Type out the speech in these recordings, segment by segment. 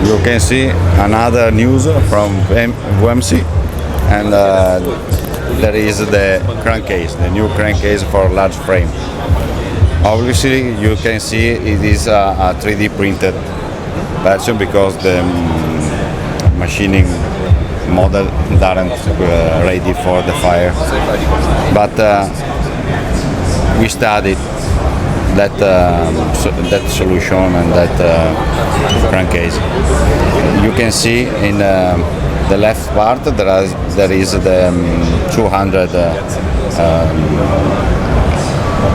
You can see another news from VMC, and there is the crankcase, the new crankcase for large frame. Obviously, you can see it is a 3D printed version because the machining model aren't ready for the fire. But we studied that solution and that crankcase. You can see in the left part there is the 200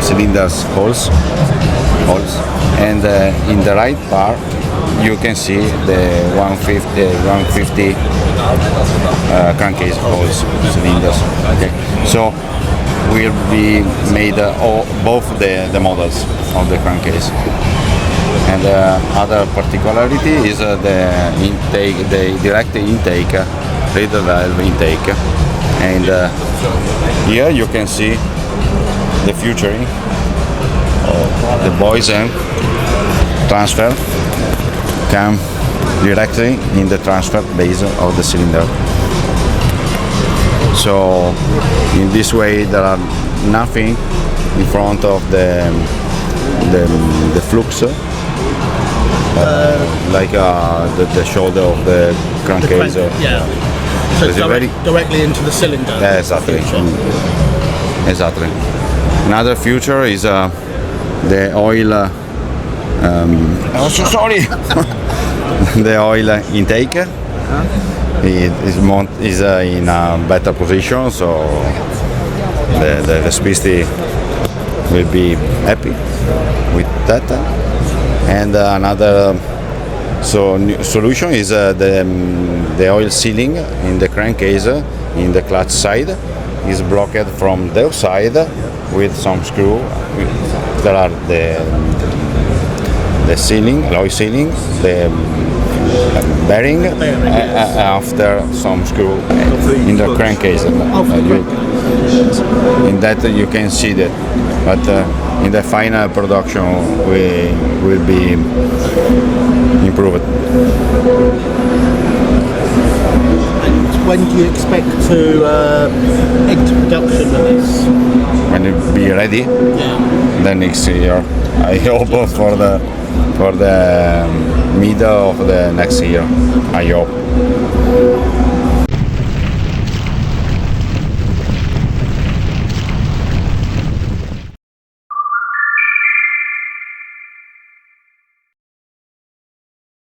cylinders holes, and in the right part you can see the 150 crankcase holes cylinders. Okay, so will be made both the models of the crankcase. And other particularity is the intake, the direct intake, radial valve intake. And here you can see the futuring of the Boysen transfer come directly in the transfer base of the cylinder. So in this way there are nothing in front of the flux, like the shoulder of the crankcase. So it's directly into the cylinder. Yeah, exactly. Exactly. Another feature is the oil. Sorry. The oil intake. It is in a better position, so the Vespisti will be happy with that. And another solution is the oil sealing in the crankcase in the clutch side is blocked from the outside with some screw. There are the sealing, oil sealing, the bearing after some screw in the crankcase. In that you can see that, but in the final production we will be improved. And when do you expect to enter production with this? When it will be ready, the next year. I hope for the middle of the next year. I hope.